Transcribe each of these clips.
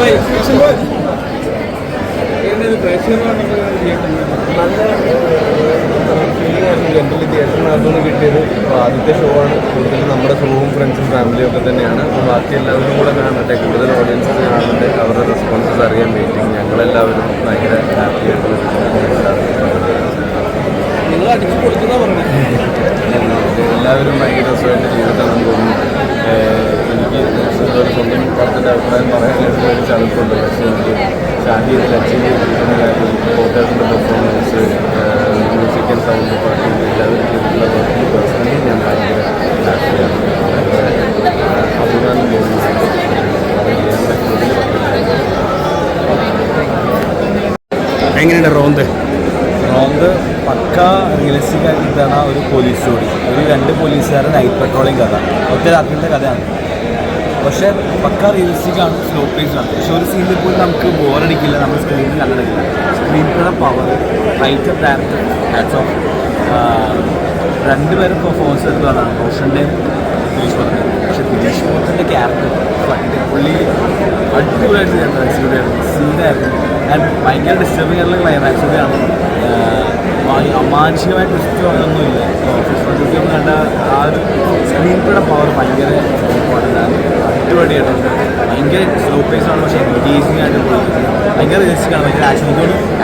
Generally തിയേറ്ററിനകത്തുനിന്ന് കിട്ടിയത് ആദ്യത്തെ show ആണ്. കൂടുതൽ നമ്മുടെ ഷോവും ഫ്രണ്ട്സും ഫാമിലിയും ഒക്കെ തന്നെയാണ്. അപ്പോൾ ബാക്കി എല്ലാവരും കൂടെ കാണട്ടെ, കൂടുതൽ ഓഡിയൻസസ് കാണട്ടെ, അവരുടെ റെസ്പോൺസസ് അറിയാൻ വെയിറ്റിംഗ്. ഞങ്ങളെല്ലാവരും ഭയങ്കര ഹാപ്പി ആയിട്ടുള്ള എല്ലാവരും ഭയങ്കര രസമായിട്ട് ചെയ്തിട്ടാണെന്ന് തോന്നുന്നു. എനിക്ക് ഒരു സ്വന്തം പടത്തിൻ്റെ അഭിപ്രായം പറയാനായിട്ട് ഒരു ചടപ്പുണ്ട്. പക്ഷേ എനിക്ക് ഷാഹിദിൽ അച്ചീവ് ചെയ്തിരിക്കുന്ന കാര്യം, ഫോട്ടോസിൻ്റെ performance, music and sound party എല്ലാവരും ചെയ്തിട്ടുള്ള വർക്കിൽ പേഴ്സണലി ഞാൻ ഭയങ്കര ഹാപ്പിയാണ്. അഭിമാനം തോന്നുന്നു. എങ്ങനെയുണ്ട് റോന്ത്? പക്ക റിയലിസ്റ്റിക് ആയിട്ടാണ് ഒരു പോലീസ് സ്റ്റോറി. ഒരു 2 പോലീസുകാരുടെ നൈറ്റ് പെട്രോളിംഗ് കഥ, ഒറ്റ രാത്രിയുടെ കഥയാണ്. പക്ഷേ പക്ക റിയലിസ്റ്റിക് ആണ്, സ്ലോ പേസ് ആണ്. പക്ഷെ ഒരു സീനിൽ പോലും നമുക്ക് ബോറടിക്കില്ല, നമ്മൾ സ്ക്രീനിൽ കണ്ടെടുക്കില്ല. സ്ക്രീൻ പ്ലേയുടെ power, writer, director, hats off. 2 പേരും പെർഫോമൻസ് എടുത്തതാണ്, റോഷൻ്റെയും ദിലീഷ് പോത്തൻ്റെയും. പക്ഷേ ദിലീഷ് പോത്തൻ്റെ ക്യാരക്ടർ പുള്ളി അടിപൊളിയായിട്ട് എക്സിക്യൂട്ട് ആയിരുന്നു, സീനായിരുന്നു. ആൻഡ് ഭയങ്കര ഡിസ്റ്റർബിംഗ് ആയിട്ടുള്ള ക്ലൈമാക്സ് കൂടിയാണ്. അമാനുഷികമായ ട്വിസ്റ്റ് ഒന്നുമില്ല. ഓഫീസ് കണ്ട ആ ഒരു സ്ക്രീൻ പ്ലേയുടെ പവർ ഭയങ്കര ഇമ്പോർട്ടൻ്റ് ആണ്. അടിപൊളിയായിട്ടുണ്ട്. ഭയങ്കര സ്ലോ പേസ് ആണ്, പക്ഷേ എൻഗേജിങ് ആയിട്ട് ഭയങ്കര റിയലിസ്റ്റിക് ആണ്. ഭയങ്കര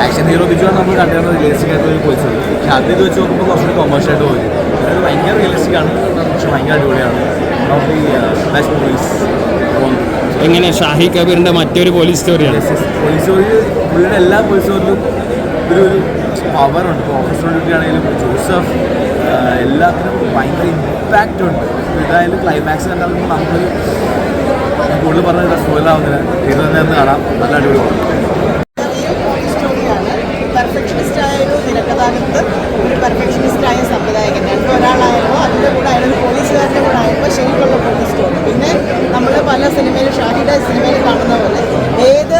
ആക്ഷൻ ഹീറോ തിരിച്ചാണ് നമ്മൾ കണ്ടിരുന്നത് റിയലിസ്റ്റിക് ആയിട്ട് ഒരു പോലീസ്. പക്ഷേ അത് ഇത് വെച്ച് നോക്കുമ്പോൾ കുറച്ചുകൂടി കൊമേഴ്ഷ്യൽ ആയിട്ട് പോയി. അതായത് ഭയങ്കര റിയലിസ്റ്റിക് ആണ്, പക്ഷേ ഭയങ്കര അടിപൊളിയാണ്. Best movies. എങ്ങനെ ഷാഹി കബീറിൻ്റെ മറ്റൊരു പോലീസ് സ്റ്റോറിയാണ്? പോലീസ് സ്റ്റോറി പുള്ളിയുടെ എല്ലാ പോലീസ് സ്റ്റോറിലും ഒരു പവറുണ്ട്. ഇപ്പോൾ ഓഫീസ് ഡ്യൂട്ടി ആണെങ്കിലും ജോസഫ് എല്ലാത്തിനും ഭയങ്കര ഇമ്പാക്റ്റ് ഉണ്ട്. ഇതായാലും ക്ലൈമാക്സ് കണ്ടാൽ നമ്മൾ കൂടുതൽ പറഞ്ഞ സ്പോയിലാവുന്നില്ല, ഇത് തന്നെ ഒന്ന് കാണാം. നല്ല അടിപൊളി പെർഫെക്ഷനിസ്റ്റായ ഒരു തിരക്കഥാകൃത്ത്, ഒരു പെർഫെക്ഷനിസ്റ്റായ സംവിധായകൻ, രണ്ടും ഒരാളായിരുന്നു. അതിൻ്റെ കൂടെ ആയിരുന്നു പോലീസുകാരുടെ കൂടെ ആയപ്പോൾ ശരിക്കുള്ള പോലീസ് സ്റ്റോറി. പിന്നെ നമ്മൾ പല സിനിമയിലും ഷാഹിയുടെ സിനിമയിൽ കാണുന്ന പോലെ ഏത്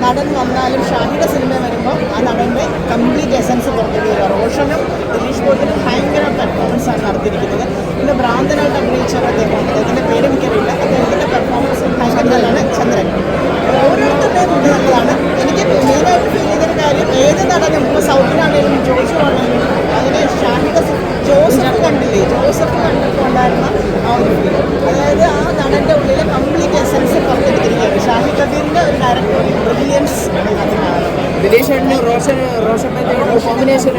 നടൻ വന്നാലും ഷാഹിയുടെ സിനിമ വരുമ്പോൾ ആ നടൻ്റെ കംപ്ലീറ്റ് എസൻസ് പുറത്തേക്ക് വരിക. റോഷനും ദിലീഷ് പോത്തനും ഭയങ്കര പെർഫോമൻസാണ് നടത്തിയിരിക്കുന്നത്. പിന്നെ ഭ്രാന്തനായിട്ട് അഭിനയിച്ച അദ്ദേഹത്തിൻ്റെ പേര് എനിക്കറിയില്ല, അദ്ദേഹത്തിൻ്റെ പെർഫോമൻസ് ഭയങ്കര നല്ലതാണ്. ചന്ദ്രൻ ഓരോരുത്തരുടെയും ഇത് നല്ലതാണ്. എനിക്ക് മെയിനായിട്ട് ഫീൽ ചെയ്തൊരു കാര്യം, ഏത് നടനും ഇപ്പോൾ സൗത്തിനാണെങ്കിലും ജോസു ആണെങ്കിലും അങ്ങനെ ഷാഹിയുടെ ജോസഫ് കണ്ടില്ലേ, ജോസഫ് കണ്ടിട്ടുണ്ടായിരുന്ന ആ ഒരു ഫീൽ, അതായത് ആ നടൻ്റെ ഉള്ളിലെ കംപ്ലീറ്റ് എസൻസ് പുറത്തെടുത്തിരിക്കുകയാണ്. ഷാഹി കബീറിൻ്റെ ഒരു ഡയറക്ടോറിയൽ ബ്രില്യൻസ് കോമ്പിനേഷൻ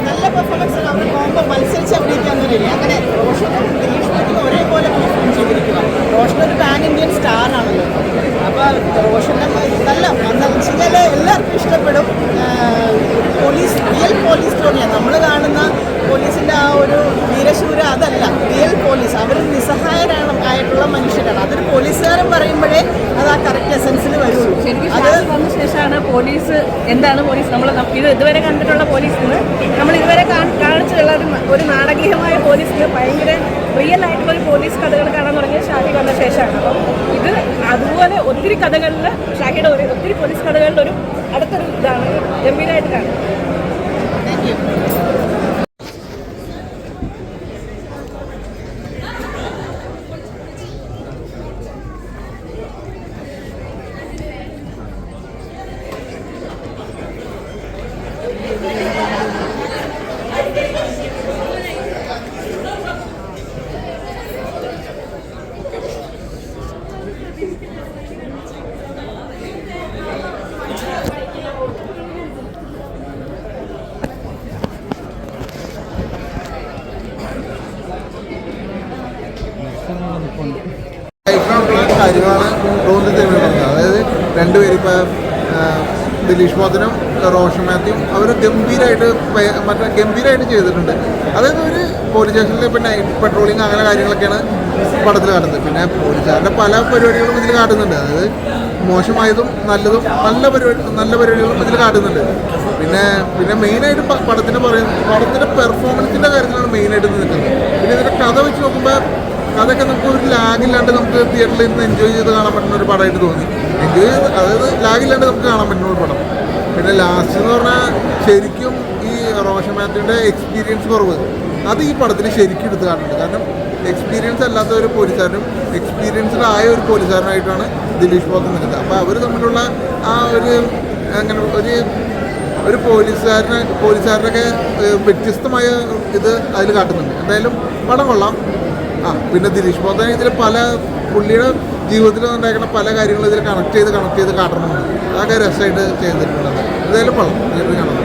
നല്ല പെർഫോമൻസ്. അവർ പോകുമ്പോൾ മത്സരിച്ച് അഭിനയിക്കാൻ തന്നെയില്ല. അങ്ങനെ റോഷനും ദിലീഷ് പോത്തനും ഒരേപോലെ പെർഫോം ചെയ്തിരിക്കുക. റോഷൻ ഒരു പാൻ ഇന്ത്യൻ സ്റ്റാറാണല്ലോ. അപ്പോൾ റോഷൻ്റെ നല്ല എന്താണെന്ന് വെച്ച് കഴിഞ്ഞാൽ എല്ലാവർക്കും ഇഷ്ടപ്പെടും. റിയൽ പോലീസ് സ്റ്റോറിയാണ് നമ്മൾ കാണുന്ന പോലീസിൻ്റെ ആ ഒരു വീരശൂര, അതല്ല റിയൽ പോലീസ്. അവർ നിസ്സഹായരായിട്ടുള്ള മനുഷ്യരാണ്. അതൊരു പോലീസുകാരൻ പറയുമ്പോഴേ അത് ആ കറക്റ്റ് എസൻസിൽ വരുള്ളൂ. അത് വന്ന ശേഷമാണ് പോലീസ് എന്താണ് പോലീസ്, നമ്മൾ ഇതുവരെ കണ്ടിട്ടുള്ള പോലീസിന് നമ്മൾ ഇതുവരെ കാണിച്ചിട്ടുള്ള ഒരു നാടകീയമായ പോലീസിന് ഭയങ്കര റിയൽ ആയിട്ടുള്ള ഒരു പോലീസ് കഥകൾ കാണാൻ തുടങ്ങിയ ഷാഹി വന്ന ശേഷമാണ്. അപ്പം ഇത് അതുപോലെ ഒത്തിരി കഥകളിൽ ഷാഹിയുടെ ഒത്തിരി പോലീസ് കഥകളുടെ ഒരു അടുത്തൊരു ഇതാണ്, ഗംഭീരമായിട്ട് കാണും. Thank you. കാര്യമാണ് റോന്ത് തിരുവനന്തപുരം. അതായത് 2 പേര് ഇപ്പോൾ ദിലീഷ് പോത്തനും റോഷൻ മാത്യുവും അവർ ഗംഭീരമായിട്ട് ചെയ്തിട്ടുണ്ട്. അതായത് ഒരു പോലീസ് സ്റ്റേഷനിൽ ഇപ്പോൾ നൈറ്റ് പെട്രോളിങ് അങ്ങനെ കാര്യങ്ങളൊക്കെയാണ് പടത്തിൽ കാട്ടുന്നത്. പിന്നെ പോലീസുകാരുടെ പല പരിപാടികളും ഇതിൽ കാട്ടുന്നുണ്ട്. അതായത് മോശമായതും നല്ലതും നല്ല പരിപാടികളും ഇതിൽ കാട്ടുന്നുണ്ട്. പിന്നെ മെയിനായിട്ട് പടത്തിൻ്റെ പെർഫോമൻസിൻ്റെ കാര്യത്തിലാണ് മെയിനായിട്ട് നിൽക്കുന്നത്. പിന്നെ ഇതിൻ്റെ കഥ വെച്ച് നോക്കുമ്പോൾ അതൊക്കെ നമുക്ക് ഒരു ലാഗില്ലാണ്ട് നമുക്ക് തിയേറ്ററിൽ നിന്ന് എൻജോയ് ചെയ്ത് കാണാൻ പറ്റുന്ന ഒരു പടമായിട്ട് തോന്നി. അതായത് ലാഗില്ലാണ്ട് നമുക്ക് കാണാൻ പറ്റുന്ന ഒരു പടം. പിന്നെ ലാസ്റ്റ് എന്ന് പറഞ്ഞാൽ ശരിക്കും ഈ റോഷൻ മാത്യുവിൻ്റെ എക്സ്പീരിയൻസ് കുറവ് അത് ഈ പടത്തിൽ ശരിക്കും എടുത്ത് കാണുന്നുണ്ട്. കാരണം എക്സ്പീരിയൻസ് അല്ലാത്ത ഒരു പോലീസുകാരനും എക്സ്പീരിയൻസ്ഡ് ആയ ഒരു പോലീസുകാരനായിട്ടാണ് ദിലീഷ് പോത്തൻ നിൽക്കുന്നത്. അപ്പോൾ അവർ തമ്മിലുള്ള ആ ഒരു അങ്ങനെ ഒരു പോലീസുകാരനൊക്കെ വ്യത്യസ്തമായ ഇത് അതിൽ കാട്ടുന്നുണ്ട്. എന്തായാലും പടം കൊള്ളാം. പിന്നെ ദിലീഷ് പോത്തൻ ഇതിൽ പുള്ളിയുടെ ജീവിതത്തിൽ ഉണ്ടാക്കുന്ന പല കാര്യങ്ങളും ഇതിൽ കണക്ട് ചെയ്ത് കാട്ടണമെന്നുണ്ട്. അതൊക്കെ രസമായിട്ട് ചെയ്തിട്ടുള്ളത്. എന്തായാലും കൊള്ളാം, കാണാം.